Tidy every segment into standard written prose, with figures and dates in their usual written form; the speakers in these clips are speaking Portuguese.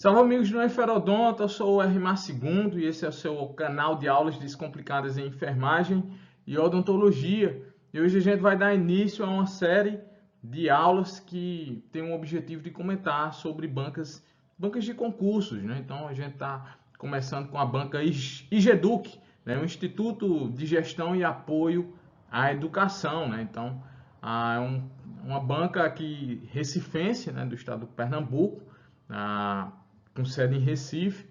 Salve amigos do Enferodonto, eu sou o RMA2 e esse é o seu canal de aulas descomplicadas em enfermagem e odontologia. E hoje a gente vai dar início a uma série de aulas que tem o objetivo de comentar sobre bancas de concursos, né? Então a gente está começando com a banca IGEDUC, né? O Instituto de Gestão e Apoio à Educação, né? Então uma banca aqui recifense, né? Do estado do Pernambuco, com sede em Recife,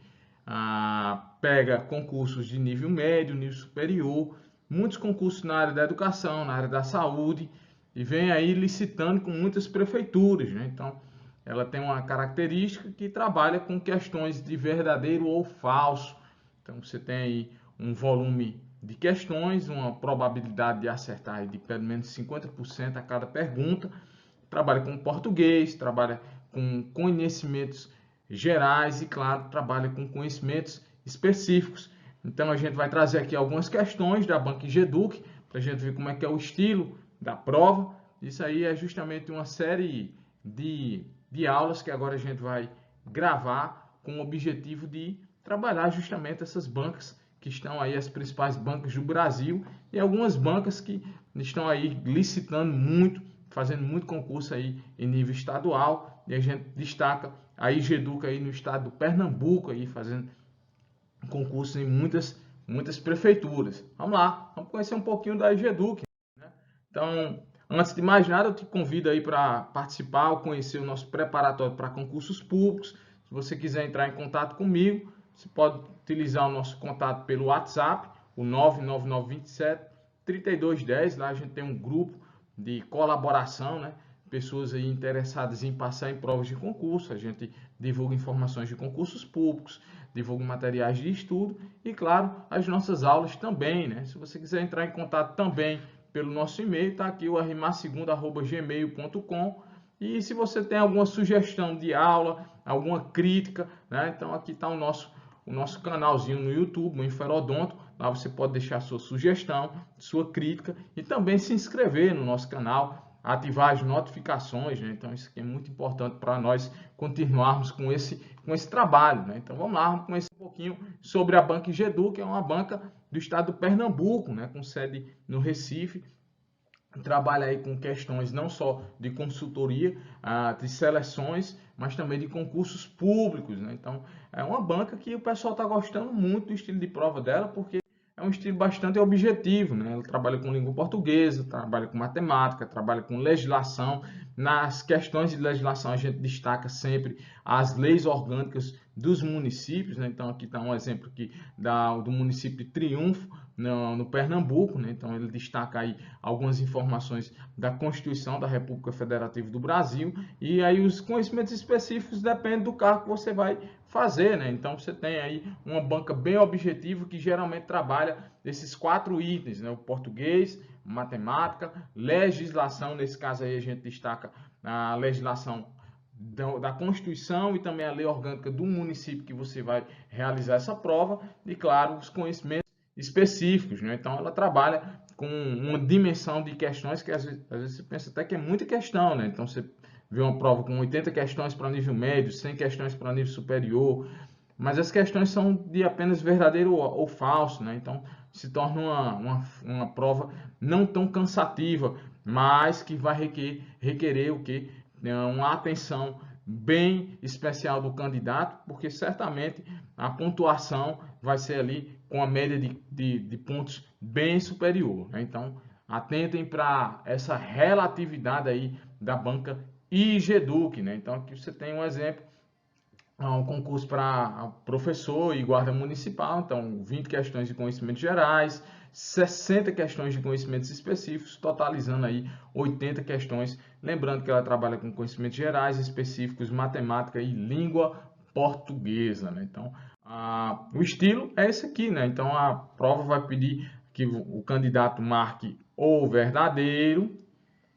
pega concursos de nível médio, nível superior, muitos concursos na área da educação, na área da saúde, e vem aí licitando com muitas prefeituras, né? Então, ela tem uma característica que trabalha com questões de verdadeiro ou falso. Então, você tem aí um volume de questões, uma probabilidade de acertar de pelo menos 50% a cada pergunta. Trabalha com português, trabalha com conhecimentos gerais e, claro, trabalha com conhecimentos específicos. Então, a gente vai trazer aqui algumas questões da banca IGEDUC para a gente ver como é que é o estilo da prova. Isso aí é justamente uma série de aulas que agora a gente vai gravar com o objetivo de trabalhar justamente essas bancas que estão aí, as principais bancas do Brasil, e algumas bancas que estão aí licitando muito, fazendo muito concurso aí em nível estadual, e a gente destaca a IGEDUC aí no estado do Pernambuco, aí fazendo concurso em muitas prefeituras. Vamos lá, vamos conhecer um pouquinho da IGEDUC, né? Então, antes de mais nada, eu te convido aí para participar ou conhecer o nosso preparatório para concursos públicos. Se você quiser entrar em contato comigo, você pode utilizar o nosso contato pelo WhatsApp, o 99927-3210. Lá a gente tem um grupo de colaboração, né? Pessoas aí interessadas em passar em provas de concurso. A gente divulga informações de concursos públicos, divulga materiais de estudo e, claro, as nossas aulas também, né? Se você quiser entrar em contato também pelo nosso e-mail, está aqui o rma2@gmail.com. E se você tem alguma sugestão de aula, alguma crítica, né? Então aqui está o nosso canalzinho no YouTube, o Enferodonto. Lá você pode deixar sua sugestão, sua crítica e também se inscrever no nosso canal, ativar as notificações, né? Então isso aqui é muito importante para nós continuarmos com esse trabalho, né? Então vamos lá, vamos conhecer um pouquinho sobre a banca IGEDUC, que é uma banca do estado do Pernambuco, né? Com sede no Recife. Trabalha aí com questões não só de consultoria, de seleções, mas também de concursos públicos, né? Então, é uma banca que o pessoal está gostando muito do estilo de prova dela, porque é um estilo bastante objetivo, né? Ela trabalha com língua portuguesa, trabalha com matemática, trabalha com legislação. Nas questões de legislação, a gente destaca sempre as leis orgânicas dos municípios, né? Então, aqui está um exemplo aqui do município de Triunfo, no Pernambuco, né? Então ele destaca aí algumas informações da Constituição da República Federativa do Brasil, e aí os conhecimentos específicos dependem do cargo que você vai fazer, né? Então você tem aí uma banca bem objetiva que geralmente trabalha esses 4 itens, né? O português, matemática, legislação. Nesse caso aí a gente destaca a legislação da Constituição e também a lei orgânica do município que você vai realizar essa prova, e claro, os conhecimentos específicos, né? Então ela trabalha com uma dimensão de questões que às vezes você pensa até que é muita questão, né? Então você vê uma prova com 80 questões para nível médio, 100 questões para nível superior, mas as questões são de apenas verdadeiro ou falso, né? Então se torna uma prova não tão cansativa, mas que vai requerer o quê? Uma atenção bem especial do candidato, porque certamente a pontuação vai ser ali com a média de pontos bem superior, né? Então, atentem para essa relatividade aí da banca IGEDUC, né? Então, aqui você tem um exemplo, um concurso para professor e guarda municipal. Então, 20 questões de conhecimentos gerais, 60 questões de conhecimentos específicos, totalizando aí 80 questões. Lembrando que ela trabalha com conhecimentos gerais, específicos, matemática e língua portuguesa, né? Então, o estilo é esse aqui, né? Então, a prova vai pedir que o candidato marque ou verdadeiro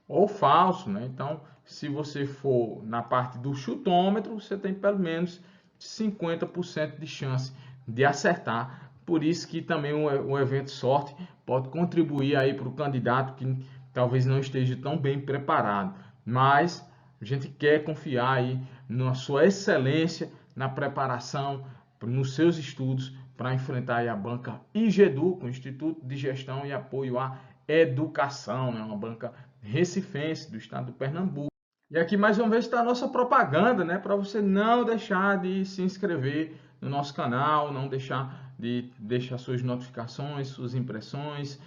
ou falso, né? Então, se você for na parte do chutômetro, você tem pelo menos 50% de chance de acertar. Por isso que também o evento sorte pode contribuir aí para o candidato que talvez não esteja tão bem preparado. Mas a gente quer confiar aí na sua excelência, na preparação, nos seus estudos, para enfrentar aí a banca IGEDUC, o Instituto de Gestão e Apoio à Educação, né? Uma banca recifense do estado do Pernambuco. E aqui mais uma vez está a nossa propaganda, né? Para você não deixar de se inscrever no nosso canal, não deixar de deixar suas notificações, suas impressões,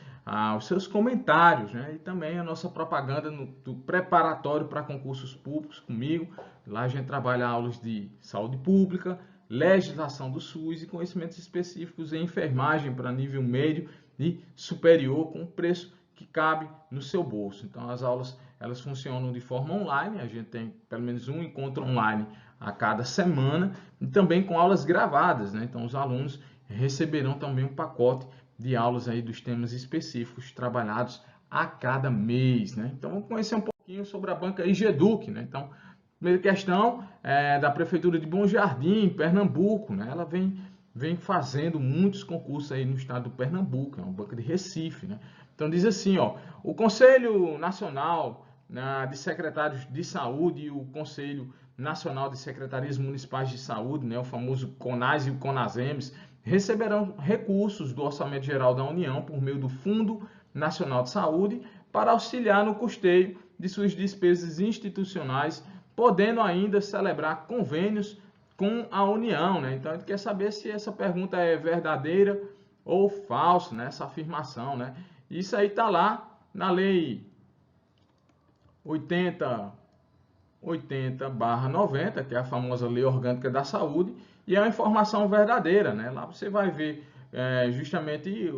os seus comentários, né? E também a nossa propaganda do preparatório para concursos públicos comigo. Lá a gente trabalha aulas de saúde pública, legislação do SUS e conhecimentos específicos em enfermagem para nível médio e superior com preço que cabe no seu bolso. Então as aulas elas funcionam de forma online, a gente tem pelo menos um encontro online a cada semana e também com aulas gravadas, né? Então os alunos receberão também um pacote de aulas aí dos temas específicos trabalhados a cada mês, né? Então vamos conhecer um pouquinho sobre a banca IGEDUC, né? Então, primeira questão é da Prefeitura de Bom Jardim, Pernambuco, né? Ela vem fazendo muitos concursos aí no estado do Pernambuco, é uma banca de Recife, né? Então diz assim, ó, o Conselho Nacional de Secretários de Saúde e o Conselho Nacional de Secretarias Municipais de Saúde, né, o famoso CONAS e o CONASEMES, receberão recursos do Orçamento Geral da União por meio do Fundo Nacional de Saúde para auxiliar no custeio de suas despesas institucionais, podendo ainda celebrar convênios com a União, né? Então, a gente quer saber se essa pergunta é verdadeira ou falsa, né? Essa afirmação, né? Isso aí está lá na Lei 80/90, que é a famosa Lei Orgânica da Saúde, e é uma informação verdadeira, né? Lá você vai ver justamente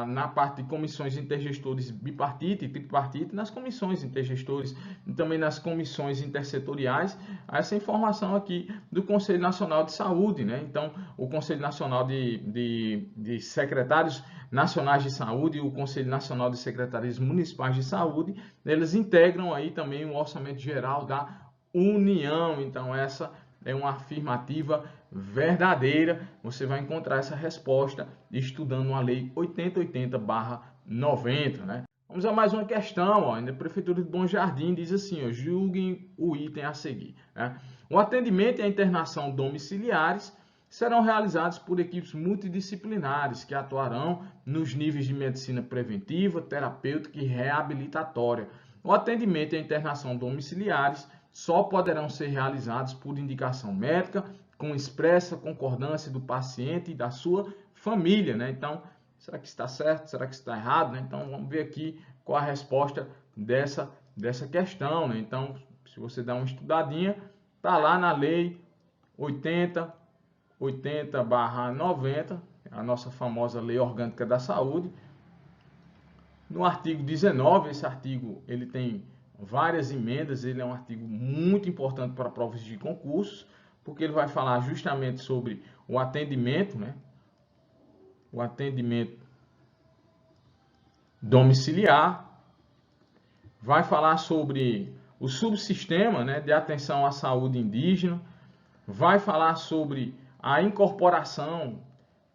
na parte de comissões intergestores bipartite e tripartite, nas comissões intergestores e também nas comissões intersetoriais, essa informação aqui do Conselho Nacional de Saúde, né? Então, o Conselho Nacional de Secretários Nacionais de Saúde e o Conselho Nacional de Secretarias Municipais de Saúde, eles integram aí também o Orçamento Geral da União. Então, essa é uma afirmativa verdadeira. Você vai encontrar essa resposta estudando a Lei 8080/90, né? Vamos a mais uma questão, ó. A Prefeitura de Bom Jardim diz assim, ó, julguem o item a seguir, né? O atendimento e a internação domiciliares serão realizados por equipes multidisciplinares que atuarão nos níveis de medicina preventiva, terapêutica e reabilitatória. O atendimento e a internação domiciliares só poderão ser realizados por indicação médica, com expressa concordância do paciente e da sua família, né? Então, será que está certo? Será que está errado, né? Então, vamos ver aqui qual a resposta dessa questão, né? Então, se você dá uma estudadinha, tá lá na Lei 80/90, a nossa famosa Lei Orgânica da Saúde. No artigo 19, esse artigo ele tem várias emendas, ele é um artigo muito importante para provas de concursos, porque ele vai falar justamente sobre o atendimento, né? O atendimento domiciliar, vai falar sobre o subsistema, né, de atenção à saúde indígena, vai falar sobre a incorporação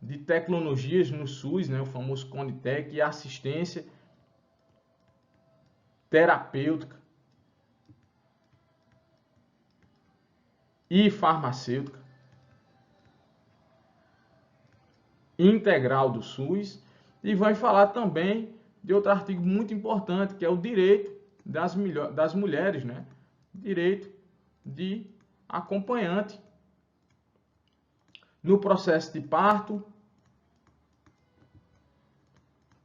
de tecnologias no SUS, né, o famoso Conitec, e assistência terapêutica e farmacêutica integral do SUS, e vai falar também de outro artigo muito importante, que é o direito das mulheres, né? Direito de acompanhante no processo de parto,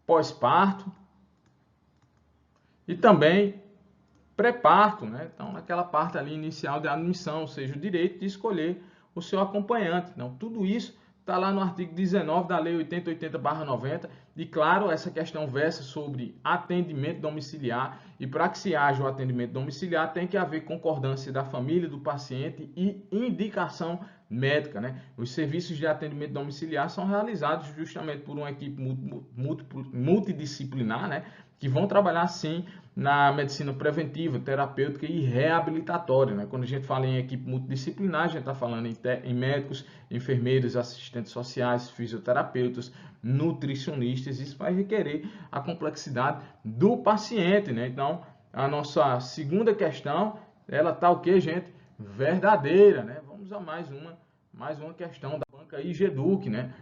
pós-parto e também pré-parto, né? Então, naquela parte ali inicial de admissão, ou seja, o direito de escolher o seu acompanhante. Então, tudo isso está lá no artigo 19 da Lei 8080/90. E, claro, essa questão versa sobre atendimento domiciliar. E para que se haja o atendimento domiciliar, tem que haver concordância da família, do paciente e indicação médica, né? Os serviços de atendimento domiciliar são realizados justamente por uma equipe multidisciplinar, né? Que vão trabalhar, sim, na medicina preventiva, terapêutica e reabilitatória, né? Quando a gente fala em equipe multidisciplinar, a gente está falando em médicos, enfermeiros, assistentes sociais, fisioterapeutas, nutricionistas. Isso vai requerer a complexidade do paciente, né? Então, a nossa segunda questão, ela está o quê, gente? Verdadeira, né? Vamos a mais uma mais uma questão da banca IGEDUC, né?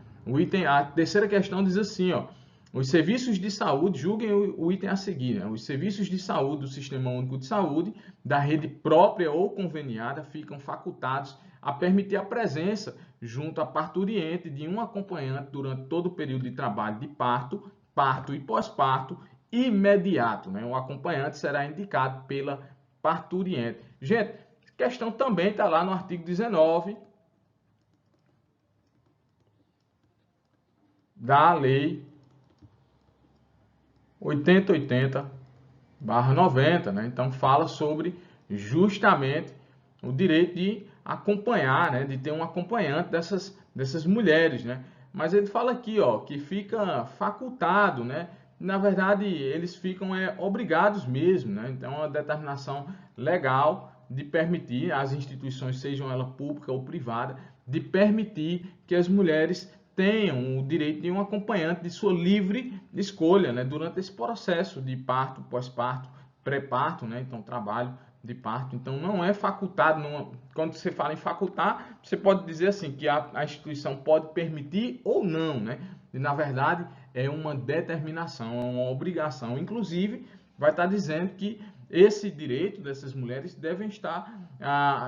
A terceira questão diz assim, ó, os serviços de saúde, julguem o item a seguir, né? Os serviços de saúde do Sistema Único de Saúde, da rede própria ou conveniada, ficam facultados a permitir a presença junto à parturiente de um acompanhante durante todo o período de trabalho de parto, parto e pós-parto imediato, né? O acompanhante será indicado pela parturiente. Gente, questão também está lá no artigo 19 da Lei 8080/90, né? Então fala sobre justamente o direito de acompanhar, né? De ter um acompanhante dessas mulheres, né? Mas ele fala aqui, ó, que fica facultado, né? Na verdade, eles ficam obrigados mesmo, né? Então, é uma determinação legal de permitir, as instituições, sejam elas públicas ou privadas, de permitir que as mulheres tenham o direito de um acompanhante de sua livre escolha, né? Durante esse processo de parto, pós-parto, pré-parto, né? Então, trabalho de parto. Então, não é facultado. Quando você fala em facultar, você pode dizer assim, que a instituição pode permitir ou não, né? E, na verdade, é uma determinação, é uma obrigação. Inclusive, vai estar dizendo que esse direito dessas mulheres devem estar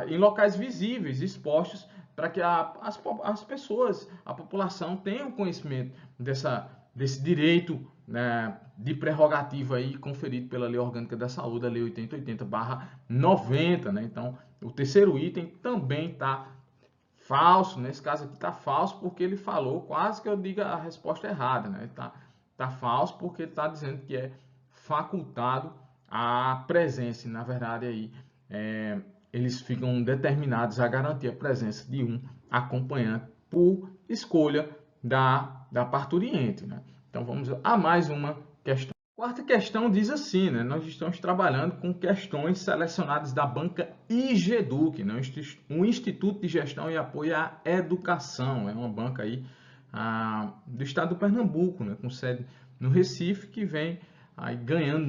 em locais visíveis, expostos, para que as pessoas, a população, tenham conhecimento desse direito, né, de prerrogativa aí conferido pela Lei Orgânica da Saúde, a Lei 8080/90, né? Então, o terceiro item também está falso, nesse caso aqui está falso porque ele falou, quase que eu diga a resposta errada, né? Tá falso porque ele está dizendo que é facultado a presença, e, na verdade aí eles ficam determinados a garantir a presença de um acompanhante por escolha da parturiente, né? Então vamos a mais uma questão. Quarta questão diz assim, né? Nós estamos trabalhando com questões selecionadas da banca IGEDUC, né? Um Instituto de Gestão e Apoio à Educação. É uma banca aí do estado do Pernambuco, né? Com sede no Recife, que vem aí ganhando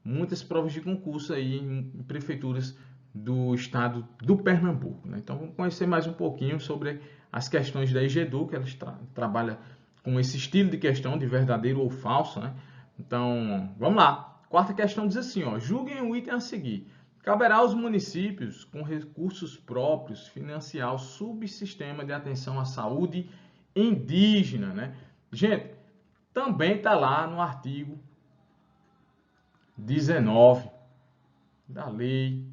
muitas provas de concurso aí em prefeituras do estado do Pernambuco, né? Então vamos conhecer mais um pouquinho sobre as questões da IGEDUC. Elas trabalham com esse estilo de questão de verdadeiro ou falso, né? Então, vamos lá. Quarta questão diz assim, ó, julguem o item a seguir. Caberá aos municípios, com recursos próprios, financiar o subsistema de atenção à saúde indígena, né? Gente, também está lá no artigo 19 da Lei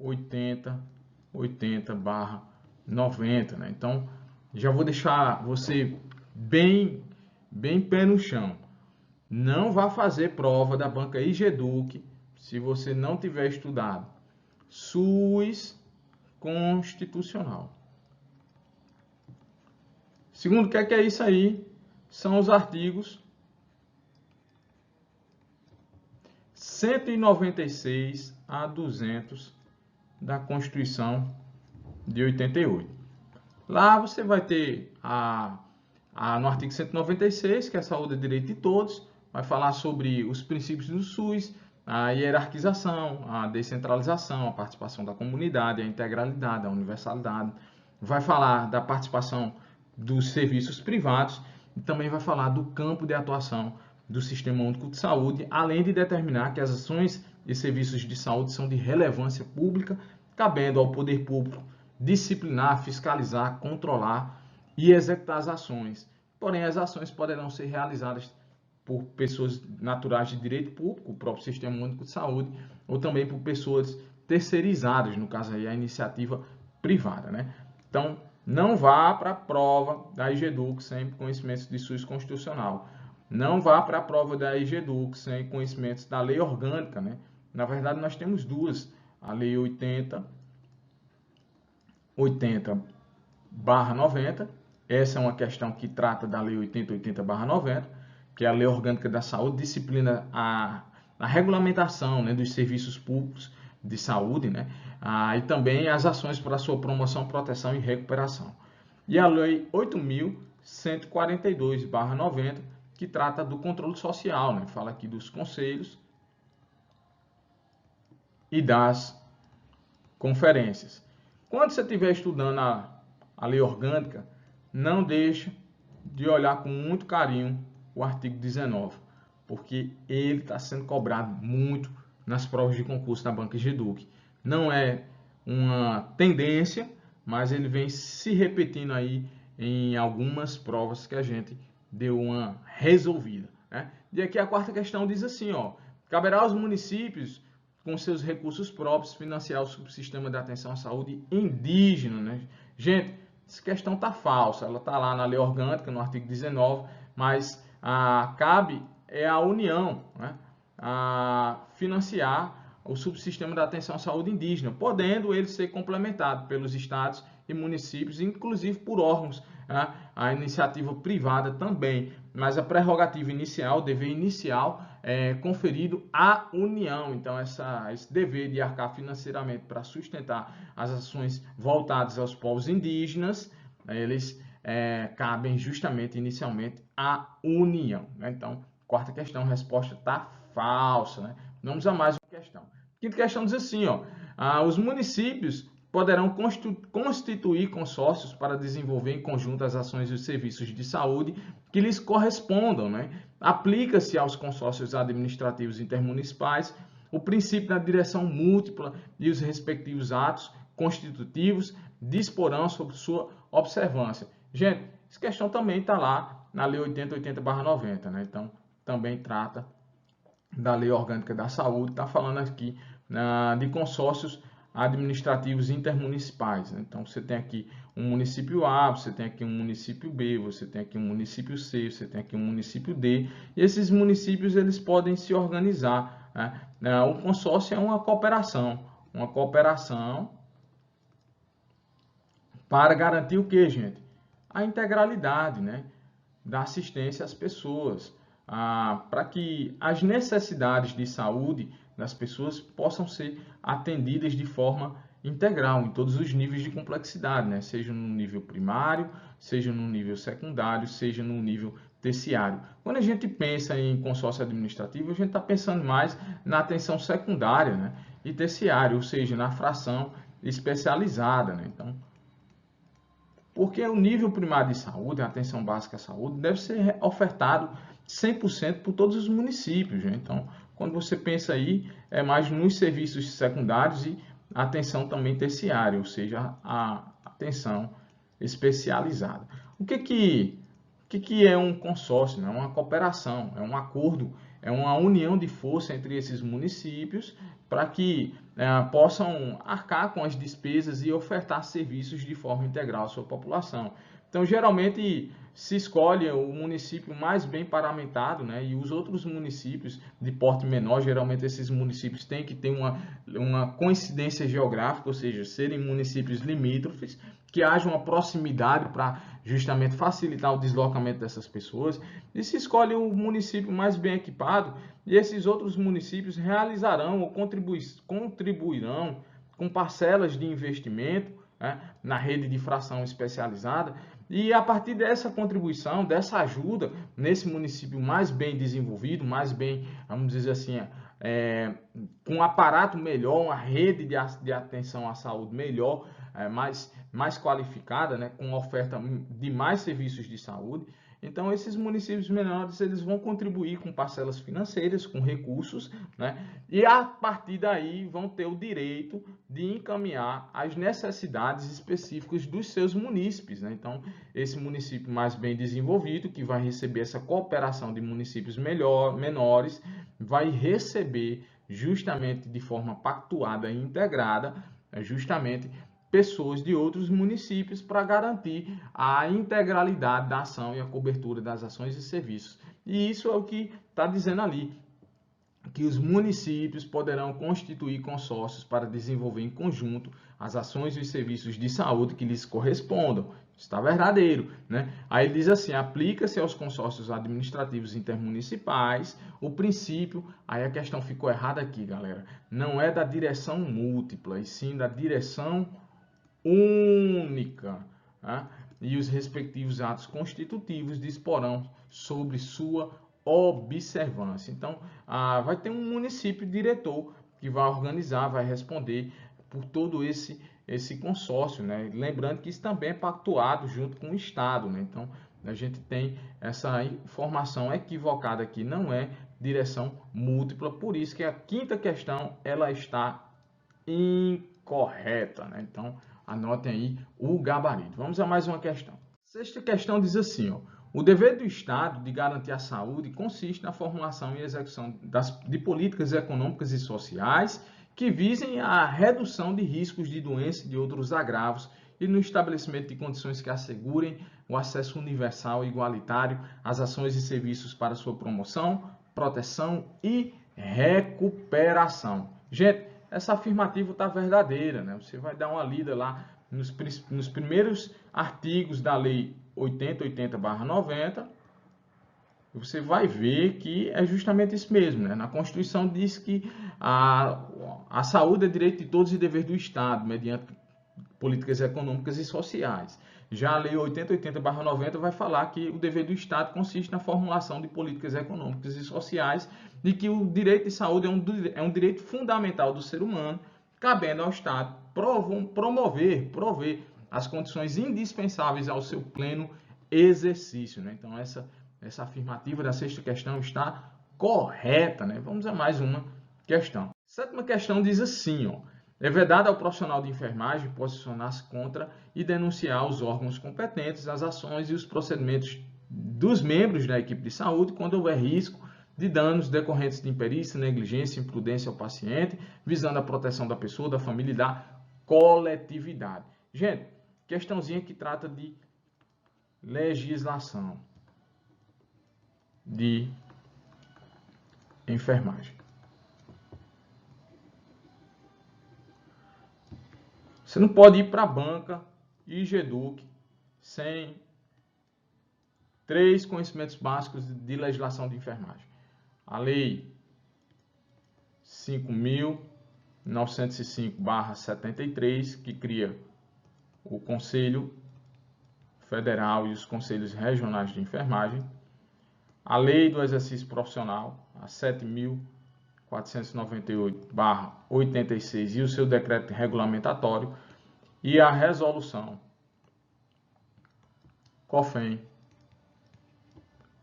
8080/90, né? Então, já vou deixar você bem pé no chão. Não vá fazer prova da banca IGEDUC se você não tiver estudado SUS constitucional. Segundo, o que é isso aí? São os artigos 196 a 200 da Constituição de 88. Lá você vai ter no artigo 196, que é a saúde é direito de todos, vai falar sobre os princípios do SUS, a hierarquização, a descentralização, a participação da comunidade, a integralidade, a universalidade. Vai falar da participação dos serviços privados e também vai falar do campo de atuação do Sistema Único de Saúde, além de determinar que as ações e serviços de saúde são de relevância pública, cabendo ao poder público disciplinar, fiscalizar, controlar e executar as ações. Porém, as ações poderão ser realizadas por pessoas naturais de direito público, o próprio Sistema Único de Saúde, ou também por pessoas terceirizadas, no caso aí a iniciativa privada, né? Então, não vá para a prova da IGEDUC sem conhecimentos de SUS constitucional. Não vá para a prova da IGEDUC sem conhecimentos da lei orgânica, né? Na verdade, nós temos duas, a lei 80/90. Essa é uma questão que trata da lei 80/90, que é a lei orgânica da saúde, disciplina a regulamentação, né, dos serviços públicos de saúde, né, e também as ações para sua promoção, proteção e recuperação. E a lei 8.142/90, que trata do controle social, né, fala aqui dos conselhos e das conferências. quando você estiver estudando a lei orgânica, não deixe de olhar com muito carinho o artigo 19, porque ele está sendo cobrado muito nas provas de concurso da Banca Geduc. Não é uma tendência, mas ele vem se repetindo aí em algumas provas que a gente deu uma resolvida, né? E aqui a quarta questão diz assim, ó: caberá aos municípios, com seus recursos próprios, financiar o subsistema de atenção à saúde indígena, né? Gente, essa questão está falsa, ela está lá na lei orgânica, no artigo 19, mas cabe à União, né, a financiar o subsistema da atenção à saúde indígena, podendo ele ser complementado pelos estados e municípios, inclusive por órgãos, né, a iniciativa privada também, mas a prerrogativa inicial, o dever inicial é conferido à União. Então, esse dever de arcar financeiramente para sustentar as ações voltadas aos povos indígenas, eles cabem justamente, inicialmente, à União, né? Então, quarta questão, resposta está falsa, né? Vamos a mais uma questão. Quinta questão diz assim, ó: os municípios poderão constituir consórcios para desenvolver em conjunto as ações e os serviços de saúde que lhes correspondam, né? Aplica-se aos consórcios administrativos intermunicipais o princípio da direção múltipla e os respectivos atos constitutivos disporão sobre sua observância. Gente, essa questão também está lá na Lei 8080/90, né? Então, também trata da Lei Orgânica da Saúde, está falando aqui de consórcios administrativos intermunicipais, né? Então, você tem aqui um município A, você tem aqui um município B, você tem aqui um município C, você tem aqui um município D, e esses municípios eles podem se organizar, né? O consórcio é uma cooperação para garantir o que, gente? A integralidade, né, da assistência às pessoas, para que as necessidades de saúde das pessoas possam ser atendidas de forma integral, em todos os níveis de complexidade, né? Seja no nível primário, seja no nível secundário, seja no nível terciário. Quando a gente pensa em consórcio administrativo, a gente está pensando mais na atenção secundária, né, e terciária, ou seja, na fração especializada, né? Então, porque o nível primário de saúde, a atenção básica à saúde, deve ser ofertado 100% por todos os municípios, né? Então, quando você pensa aí, é mais nos serviços secundários e a atenção também terciária, ou seja, a atenção especializada. O que é um consórcio? É uma cooperação, é um acordo, é uma união de força entre esses municípios para que possam arcar com as despesas e ofertar serviços de forma integral à sua população. Então, geralmente, se escolhe o município mais bem paramentado, né? E os outros municípios de porte menor, geralmente esses municípios têm que ter uma coincidência geográfica, ou seja, serem municípios limítrofes, que haja uma proximidade para justamente facilitar o deslocamento dessas pessoas, e se escolhe o município mais bem equipado, e esses outros municípios realizarão ou contribuirão com parcelas de investimento, né, na rede de fração especializada, e a partir dessa contribuição, dessa ajuda, nesse município mais bem desenvolvido, mais bem, vamos dizer assim, com um aparato melhor, uma rede de atenção à saúde melhor, mais qualificada, né, com oferta de mais serviços de saúde. Então, esses municípios menores, eles vão contribuir com parcelas financeiras, com recursos, né? E a partir daí vão ter o direito de encaminhar as necessidades específicas dos seus munícipes, né? Então, esse município mais bem desenvolvido, que vai receber essa cooperação de municípios menores, vai receber justamente de forma pactuada e integrada, justamente pessoas de outros municípios para garantir a integralidade da ação e a cobertura das ações e serviços. E isso é o que está dizendo ali, que os municípios poderão constituir consórcios para desenvolver em conjunto as ações e os serviços de saúde que lhes correspondam. Está verdadeiro, né? Aí ele diz assim: aplica-se aos consórcios administrativos intermunicipais o princípio, aí a questão ficou errada aqui, galera, não é da direção múltipla, e sim da direção única, né? E os respectivos atos constitutivos disporão sobre sua observância. Então, vai ter um município diretor que vai organizar, vai responder por todo esse esse consórcio, né? Lembrando que isso também é pactuado junto com o Estado, né? Então, a gente tem essa informação equivocada aqui, não é direção múltipla, por isso que a quinta questão ela está incorreta, né? Então, anotem aí o gabarito. Vamos a mais uma questão. Sexta questão diz assim, ó: o dever do Estado de garantir a saúde consiste na formulação e execução de políticas econômicas e sociais que visem a redução de riscos de doença e de outros agravos e no estabelecimento de condições que assegurem o acesso universal e igualitário às ações e serviços para sua promoção, proteção e recuperação. Gente, essa afirmativa está verdadeira, né? Você vai dar uma lida lá nos primeiros artigos da Lei 8080/90, você vai ver que é justamente isso mesmo, né? Na Constituição diz que a saúde é direito de todos e dever do Estado, mediante políticas econômicas e sociais. Já a Lei 8080/90 vai falar que o dever do Estado consiste na formulação de políticas econômicas e sociais e que o direito de saúde é um direito fundamental do ser humano, cabendo ao Estado prover as condições indispensáveis ao seu pleno exercício, né? Então, essa afirmativa da sexta questão está correta, né? Vamos a mais uma questão. Sétima questão diz assim, ó: é vedado ao profissional de enfermagem posicionar-se contra e denunciar os órgãos competentes, as ações e os procedimentos dos membros da equipe de saúde quando houver risco de danos decorrentes de imperícia, negligência, imprudência ao paciente, visando a proteção da pessoa, da família e da coletividade. Gente, questãozinha que trata de legislação de enfermagem. Você não pode ir para a banca e GEDUC sem 3 conhecimentos básicos de legislação de enfermagem. A Lei 5.905/73, que cria o Conselho Federal e os Conselhos Regionais de Enfermagem. A Lei do Exercício Profissional, a 7.498/86 e o seu decreto regulamentatório. E a Resolução COFEN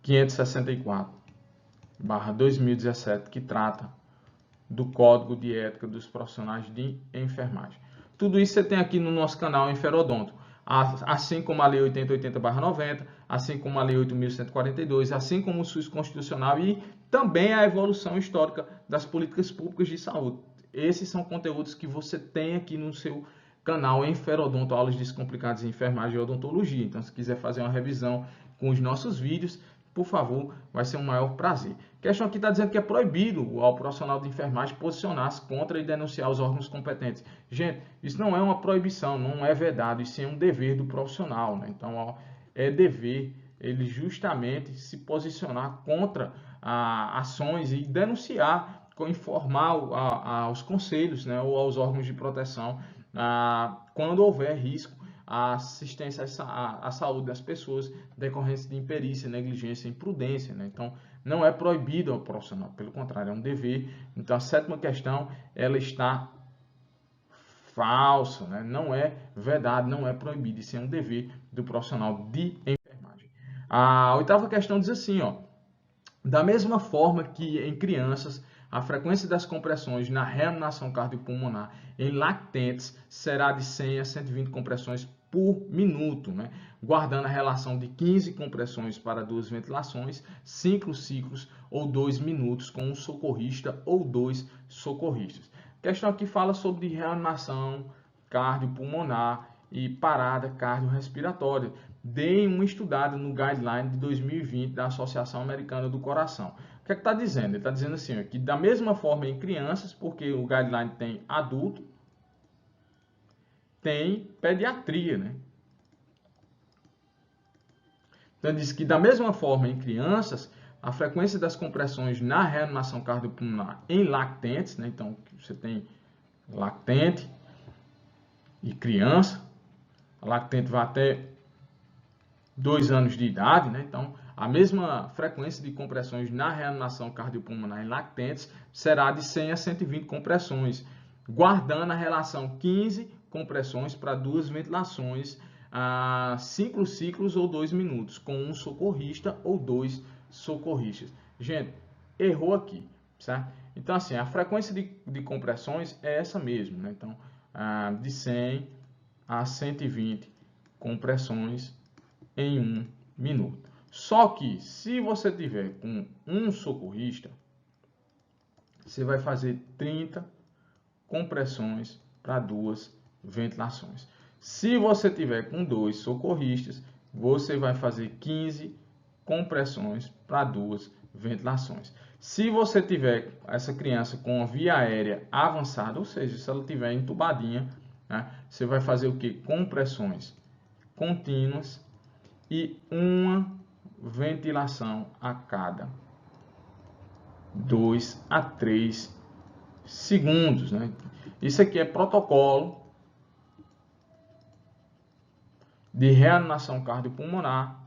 564/2017, que trata do Código de Ética dos Profissionais de Enfermagem. Tudo isso você tem aqui no nosso canal Inferodonto, assim como a Lei 8080/90, assim como a Lei 8.142, assim como o SUS constitucional e também a evolução histórica das políticas públicas de saúde. Esses são conteúdos que você tem aqui no seu canal Inferodonto, aulas descomplicadas em enfermagem e odontologia. Então, se quiser fazer uma revisão com os nossos vídeos, por favor, vai ser um maior prazer. A questão aqui está dizendo que é proibido ao profissional de enfermagem posicionar-se contra e denunciar os órgãos competentes. Gente, isso não é uma proibição, não é vedado, isso é um dever do profissional, né? Então, ó, é dever ele justamente se posicionar contra ações e denunciar, informar aos conselhos, né, ou aos órgãos de proteção quando houver risco à assistência à saúde das pessoas decorrência de imperícia, negligência e imprudência, né? Então, não é proibido ao profissional, pelo contrário, é um dever. Então, a sétima questão, ela está falsa, né? Não é vedado, não é proibido, isso é um dever do profissional de enfermagem. A oitava questão diz assim, ó: da mesma forma que em crianças, a frequência das compressões na reanimação cardiopulmonar em lactentes será de 100 a 120 compressões por minuto, né? Guardando a relação de 15 compressões para 2 ventilações, 5 ciclos ou 2 minutos com um socorrista ou 2 socorristas. A questão aqui fala sobre reanimação cardiopulmonar e parada cardiorrespiratória. Deem uma estudada no guideline de 2020 da Associação Americana do Coração. O que é que está dizendo? Ele está dizendo assim, ó, que da mesma forma em crianças, porque o guideline tem adulto, tem pediatria, né? Então, diz que da mesma forma em crianças, a frequência das compressões na reanimação cardiopulmonar em lactentes, né? Então, você tem lactente e criança, a lactente vai até 2 anos de idade, né? Então, a mesma frequência de compressões na reanimação cardiopulmonar em lactentes será de 100 a 120 compressões, guardando a relação 15 compressões para 2 ventilações, 5 ciclos ou 2 minutos, com um socorrista ou 2 socorristas. Gente, errou aqui, certo? Então, assim, a frequência de compressões é essa mesmo, né? Então, de 100 a 120 compressões em 1 minuto. Só que, se você tiver com um socorrista, você vai fazer 30 compressões para 2 ventilações. Se você tiver com 2 socorristas, você vai fazer 15 compressões para 2 ventilações. Se você tiver essa criança com a via aérea avançada, ou seja, se ela tiver entubadinha, né, você vai fazer o que? Compressões contínuas e uma ventilação a cada 2 a 3 segundos, né? Isso aqui é protocolo de reanimação cardiopulmonar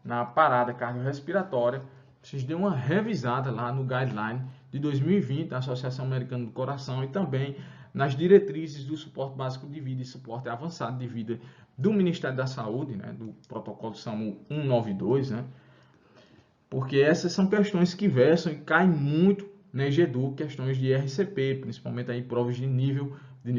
na parada cardiorrespiratória. Vocês dêem uma revisada lá no guideline de 2020 da Associação Americana do Coração e também nas diretrizes do suporte básico de vida e suporte avançado de vida do Ministério da Saúde, né, do protocolo SAMU 192, né? Porque essas são questões que versam e caem muito na EGEDU, questões de RCP, principalmente aí provas de nível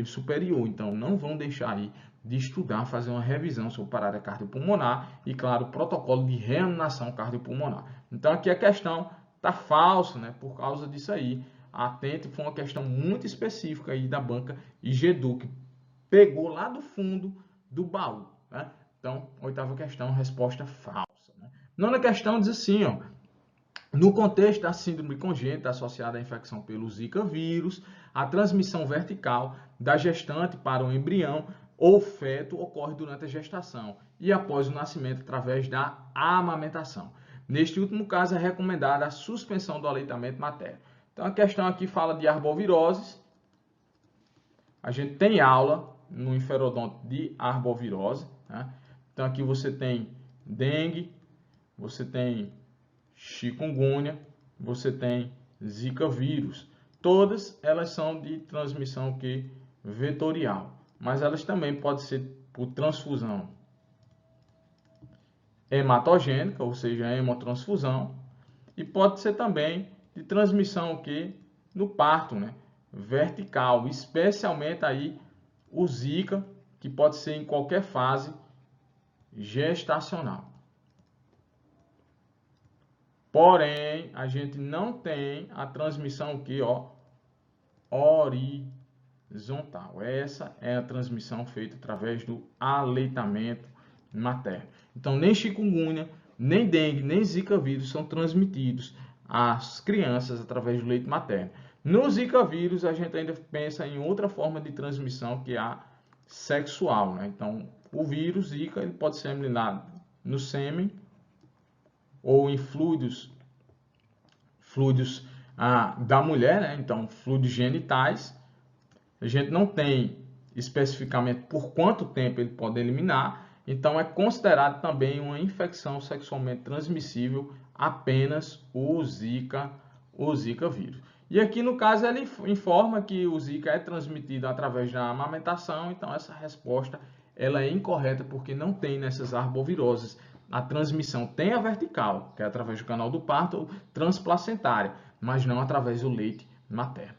superior. Então, não vão deixar aí de estudar, fazer uma revisão sobre parada cardiopulmonar e, claro, protocolo de reanimação cardiopulmonar. Então, aqui a questão está falsa, né? Por causa disso aí. Atente, foi uma questão muito específica aí da banca EGEDU, que pegou lá do fundo do baú, né? Então, oitava questão, resposta falsa. Nona questão diz assim, ó, no contexto da síndrome congênita associada à infecção pelo Zika vírus, a transmissão vertical da gestante para o embrião ou feto ocorre durante a gestação e após o nascimento através da amamentação. Neste último caso, é recomendada a suspensão do aleitamento materno. Então, a questão aqui fala de arboviroses. A gente tem aula no Inferodonto de arbovirose, né? Então, aqui você tem dengue, você tem chikungunya, você tem Zika vírus. Todas elas são de transmissão vetorial, mas elas também podem ser por transfusão hematogênica, ou seja, hemotransfusão, e pode ser também de transmissão no parto, né? Vertical, especialmente aí o Zika, que pode ser em qualquer fase gestacional. Porém, a gente não tem a transmissão horizontal. Essa é a transmissão feita através do aleitamento materno. Então, nem chikungunya, nem dengue, nem zika vírus são transmitidos às crianças através do leite materno. No zika vírus, a gente ainda pensa em outra forma de transmissão, que é a sexual, né? Então, o vírus zika ele pode ser eliminado no sêmen ou em fluidos da mulher, né? Então, fluidos genitais. A gente não tem especificamente por quanto tempo ele pode eliminar, então é considerado também uma infecção sexualmente transmissível apenas o Zika vírus. E aqui no caso ele informa que o Zika é transmitido através da amamentação, então essa resposta ela é incorreta porque não tem nessas arboviroses a transmissão. Tem a vertical, que é através do canal do parto ou transplacentária, mas não através do leite materno.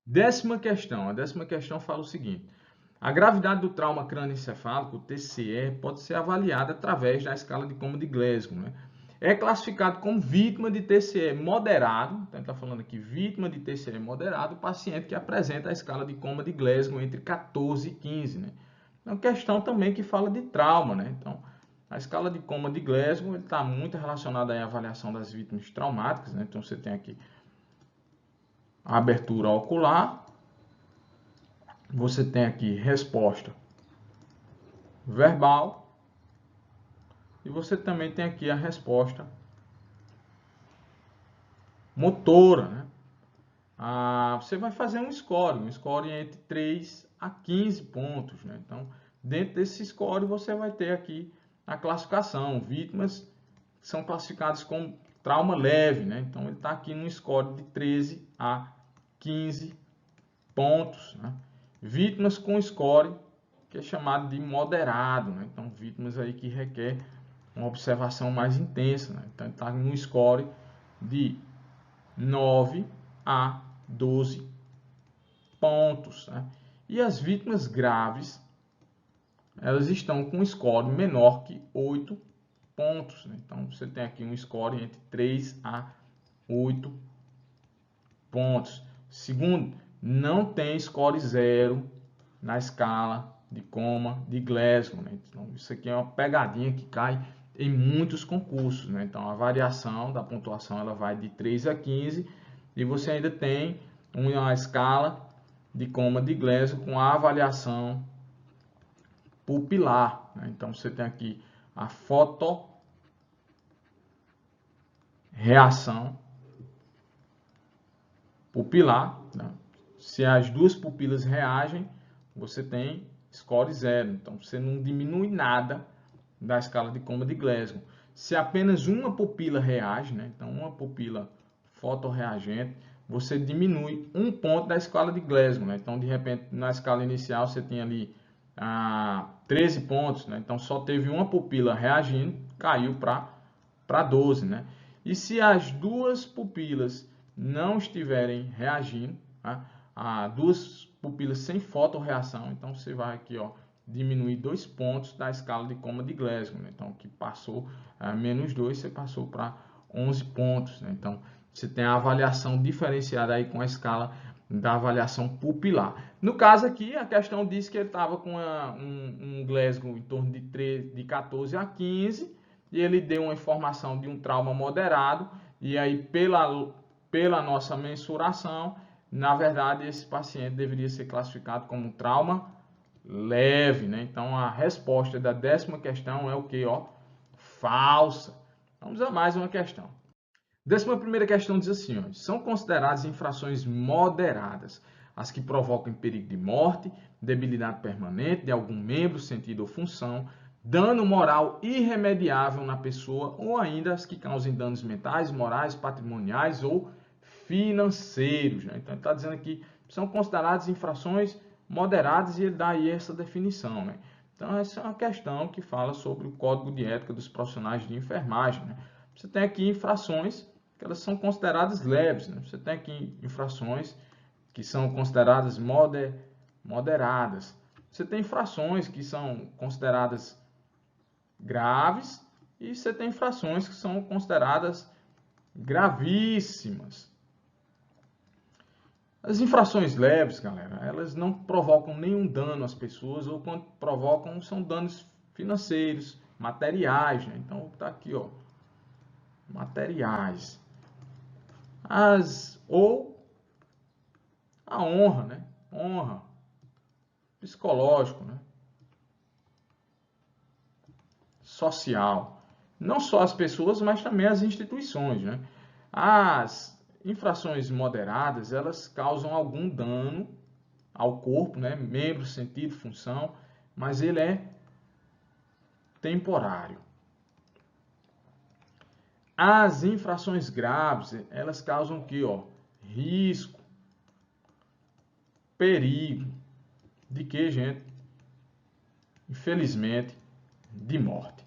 Décima questão. A décima questão fala o seguinte: a gravidade do trauma crânioencefálico, TCE, pode ser avaliada através da escala de coma de Glasgow, né? É classificado como vítima de TCE moderado, então está falando aqui vítima de TCE moderado, o paciente que apresenta a escala de coma de Glasgow entre 14 e 15, né? É uma questão também que fala de trauma, né? Então, a escala de coma de Glasgow está muito relacionada à avaliação das vítimas traumáticas, né? Então, você tem aqui a abertura ocular, você tem aqui resposta verbal e você também tem aqui a resposta motora, né? Você vai fazer um score entre 3 a 15 pontos, né? Então, dentro desse score você vai ter aqui a classificação. Vítimas são classificadas como trauma leve, né? Então, ele está aqui num score de 13 a 15 pontos, né? vítimas com score que é chamado de moderado, né? Então, vítimas aí que requer uma observação mais intensa, né? Então, está no score de 9 a 12 pontos, né? E as vítimas graves, elas estão com um score menor que 8 pontos, né? Então, você tem aqui um score entre 3 a 8 pontos. Segundo, não tem score 0 na escala de coma de Glasgow, né? Então, isso aqui é uma pegadinha que cai em muitos concursos, né? Então, a variação da pontuação ela vai de 3 a 15 e você ainda tem uma escala de coma de Glasgow com a avaliação pupilar, né? Então, você tem aqui a fotorreação pupilar, né? Se as duas pupilas reagem, você tem score 0. Então, você não diminui nada da escala de coma de Glasgow. Se apenas uma pupila reage, né? Então, uma pupila fotorreagente, você diminui 1 ponto da escala de Glasgow, né? Então, de repente, na escala inicial, você tem ali 13 pontos, né? Então, só teve uma pupila reagindo, caiu para 12, né? E se as duas pupilas não estiverem reagindo, tá? Duas pupilas sem fotorreação, então você vai aqui, ó, diminuir 2 pontos da escala de coma de Glasgow, né? Então, que passou menos 2, você passou para 11 pontos, né? Então, você tem a avaliação diferenciada aí com a escala da avaliação pupilar. No caso aqui, a questão diz que ele estava com um Glasgow em torno de 14 a 15, e ele deu uma informação de um trauma moderado, e aí pela nossa mensuração, na verdade, esse paciente deveria ser classificado como um trauma leve, né? Então, a resposta da 10ª questão é o que, ó? Falsa. Vamos a mais uma questão. 11ª questão diz assim, ó, são consideradas infrações moderadas as que provocam perigo de morte, debilidade permanente de algum membro, sentido ou função, dano moral irremediável na pessoa ou ainda as que causem danos mentais, morais, patrimoniais ou financeiros, né? Então, ele está dizendo aqui que são consideradas infrações moderadas e ele dá aí essa definição, né? Então, essa é uma questão que fala sobre o Código de Ética dos Profissionais de Enfermagem, né? Você tem aqui infrações que elas são consideradas leves, né? Você tem aqui infrações que são consideradas moderadas. Você tem infrações que são consideradas graves e você tem infrações que são consideradas gravíssimas. As infrações leves, galera, elas não provocam nenhum dano às pessoas ou quando provocam são danos financeiros, materiais, né? Então tá aqui, ó, materiais. Ou a honra, né? Honra, psicológico, né? Social. Não só as pessoas, mas também as instituições, né? As infrações moderadas, elas causam algum dano ao corpo, né? Membro, sentido, função, mas ele é temporário. As infrações graves, elas causam o quê, ó? Risco, perigo. De que, gente? Infelizmente, de morte.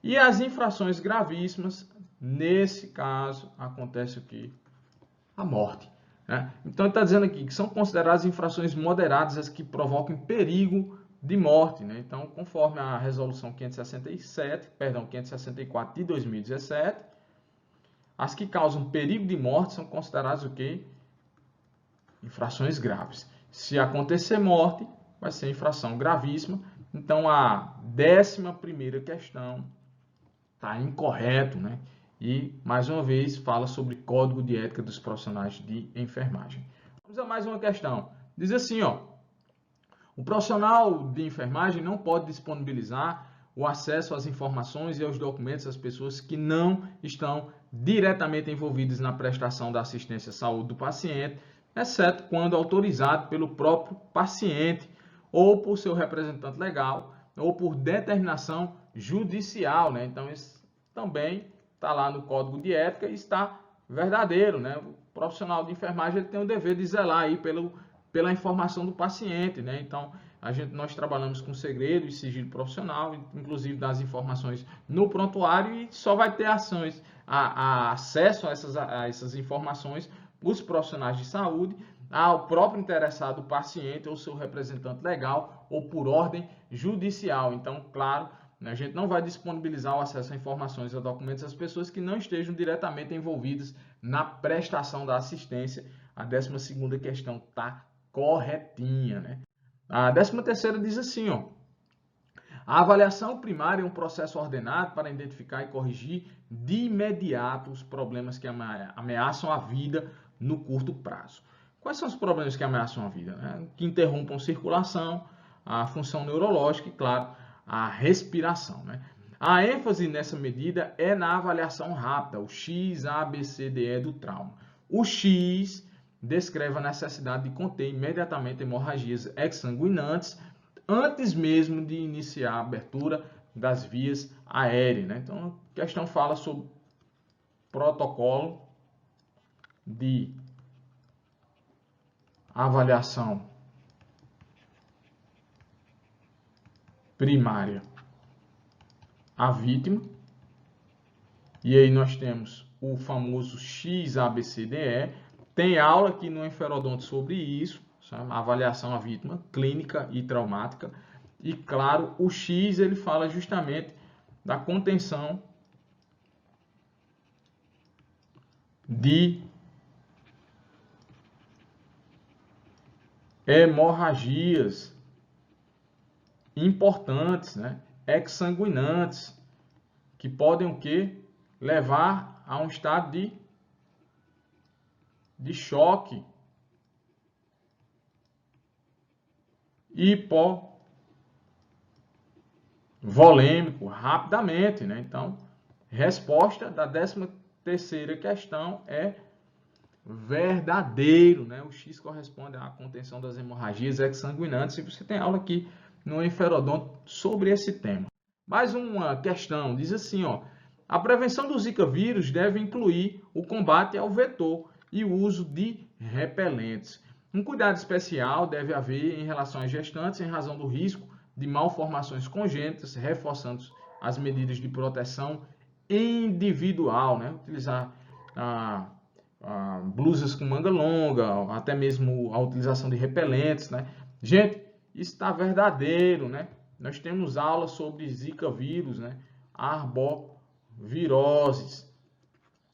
E as infrações gravíssimas, nesse caso, acontece o quê? A morte, né? Então, ele está dizendo aqui que são consideradas infrações moderadas as que provocam perigo de morte, né? Então, conforme a resolução 564 de 2017, as que causam perigo de morte são consideradas o quê? Infrações graves. Se acontecer morte, vai ser infração gravíssima. Então, a 11ª questão está incorreto, né? E, mais uma vez, fala sobre Código de Ética dos Profissionais de Enfermagem. Vamos a mais uma questão. Diz assim, ó, o profissional de enfermagem não pode disponibilizar o acesso às informações e aos documentos das pessoas que não estão diretamente envolvidas na prestação da assistência à saúde do paciente, exceto quando autorizado pelo próprio paciente ou por seu representante legal ou por determinação judicial, né? Então, isso também está lá no Código de Ética e está verdadeiro, né? O profissional de enfermagem ele tem o dever de zelar aí pela informação do paciente, né? Então, nós trabalhamos com segredo e sigilo profissional, inclusive das informações no prontuário, e só vai ter acesso a essas informações os profissionais de saúde, ao próprio interessado, o paciente ou seu representante legal, ou por ordem judicial. Então, claro, a gente não vai disponibilizar o acesso a informações e a documentos às pessoas que não estejam diretamente envolvidas na prestação da assistência. A 12ª questão está corretinha, né? A 13ª diz assim, ó: a avaliação primária é um processo ordenado para identificar e corrigir de imediato os problemas que ameaçam a vida no curto prazo. Quais são os problemas que ameaçam a vida? Né? Que interrompam a circulação, a função neurológica e, claro, a respiração. Né? A ênfase nessa medida é na avaliação rápida, o X, A, B, C, D, E do trauma. O X descreve a necessidade de conter imediatamente hemorragias exsanguinantes antes mesmo de iniciar a abertura das vias aéreas. Né? Então, a questão fala sobre protocolo de avaliação primária à vítima. E aí nós temos o famoso XABCDE. Tem aula aqui no Enferodonto sobre isso, sabe? A avaliação à vítima clínica e traumática. E claro, o X ele fala justamente da contenção de hemorragias importantes, né? Exsanguinantes, que podem o quê? Levar a um estado de choque hipovolêmico rapidamente, né? Então, resposta da 13ª questão é verdadeiro, né? O X corresponde à contenção das hemorragias exsanguinantes, e você tem aula aqui no Enferodonto sobre esse tema. Mais uma questão, diz assim, ó: a prevenção do Zika vírus deve incluir o combate ao vetor e o uso de repelentes. Um cuidado especial deve haver em relação às gestantes em razão do risco de malformações congênitas, reforçando as medidas de proteção individual, né? Utilizar blusas com manga longa, até mesmo a utilização de repelentes, né? Gente, isso está verdadeiro, né? Nós temos aulas sobre Zika vírus, né? Arboviroses.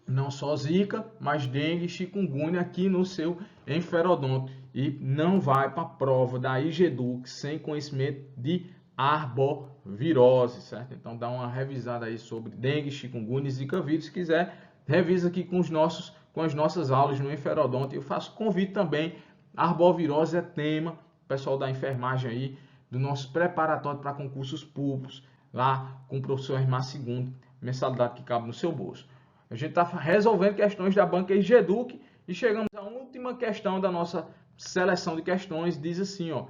Não só Zika, mas dengue e chikungunya aqui no seu Enferodonto. E não vai para a prova da IGEDUC sem conhecimento de arbovirose, certo? Então dá uma revisada aí sobre dengue, chikungunya e Zika vírus. Se quiser, revisa aqui com as nossas aulas no Enferodonto. Eu faço convite também. Arbovirose é tema, pessoal da enfermagem aí, do nosso preparatório para concursos públicos, lá com o professor Hermar II, mensalidade que cabe no seu bolso. A gente está resolvendo questões da banca IGEDUC e chegamos à última questão da nossa seleção de questões. Diz assim, ó: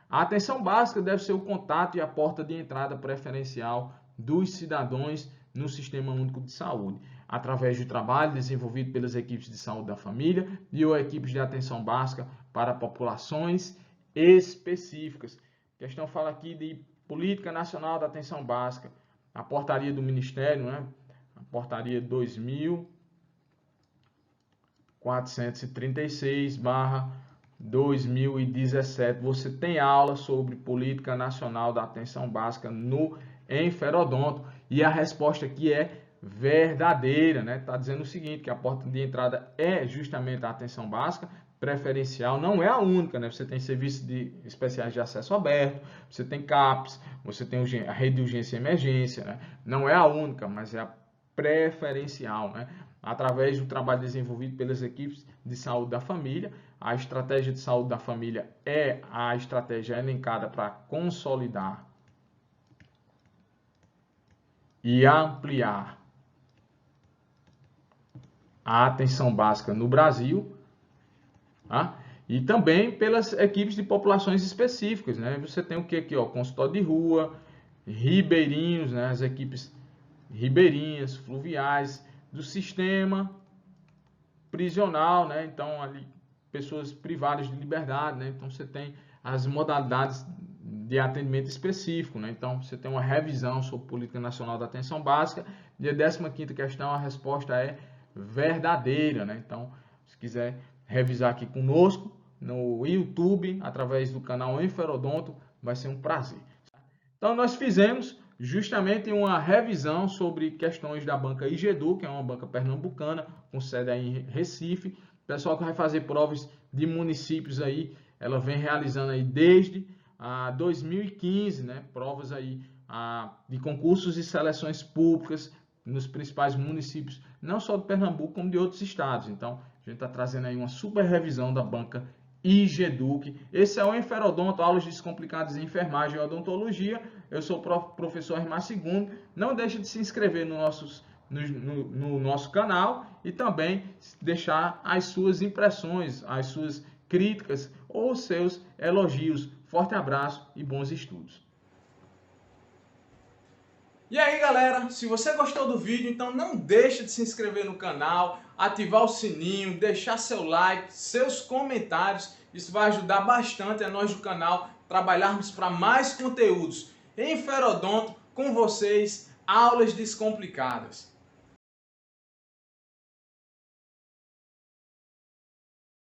a atenção básica deve ser o contato e a porta de entrada preferencial dos cidadãos no Sistema Único de Saúde, através do trabalho desenvolvido pelas equipes de saúde da família e ou equipes de atenção básica para populações específicas. A questão fala aqui de Política Nacional da Atenção Básica, a portaria do Ministério, né? A portaria 2436/2017. Você tem aula sobre Política Nacional da Atenção Básica no Enferodonto. E a resposta aqui é verdadeira, né? Está dizendo o seguinte, que a porta de entrada é justamente a atenção básica preferencial, não é a única, né? Você tem serviços especiais de acesso aberto, você tem CAPS, você tem a rede de urgência e emergência, né? Não é a única, mas é a preferencial, né? Através do trabalho desenvolvido pelas equipes de saúde da família. A estratégia de saúde da família é a estratégia elencada para consolidar e ampliar a atenção básica no Brasil, tá? E também pelas equipes de populações específicas, né? Você tem o que aqui, ó? Consultório de rua, ribeirinhos, né? As equipes ribeirinhas, fluviais, do sistema prisional, né? Então ali pessoas privadas de liberdade, né? Então você tem as modalidades de atendimento específico, né? Então você tem uma revisão sobre Política Nacional da Atenção Básica. E a 15ª questão, a resposta é verdadeira, né? Então, se quiser revisar aqui conosco no YouTube, através do canal Enferodonto, vai ser um prazer. Então nós fizemos justamente uma revisão sobre questões da banca IGEDU, que é uma banca pernambucana, com sede aí em Recife. O pessoal que vai fazer provas de municípios aí, ela vem realizando aí desde 2015, né? Provas aí de concursos e seleções públicas nos principais municípios, não só de Pernambuco, como de outros estados. Então, a gente está trazendo aí uma super revisão da banca IGEDUC. Esse é o Enferodonto, aulas descomplicadas em enfermagem e odontologia. Eu sou o professor Hermar II. Não deixe de se inscrever no nosso canal e também deixar as suas impressões, as suas críticas ou seus elogios. Forte abraço e bons estudos. E aí galera, se você gostou do vídeo, então não deixe de se inscrever no canal, ativar o sininho, deixar seu like, seus comentários. Isso vai ajudar bastante a nós do canal trabalharmos para mais conteúdos em Enferodonto com vocês, aulas descomplicadas.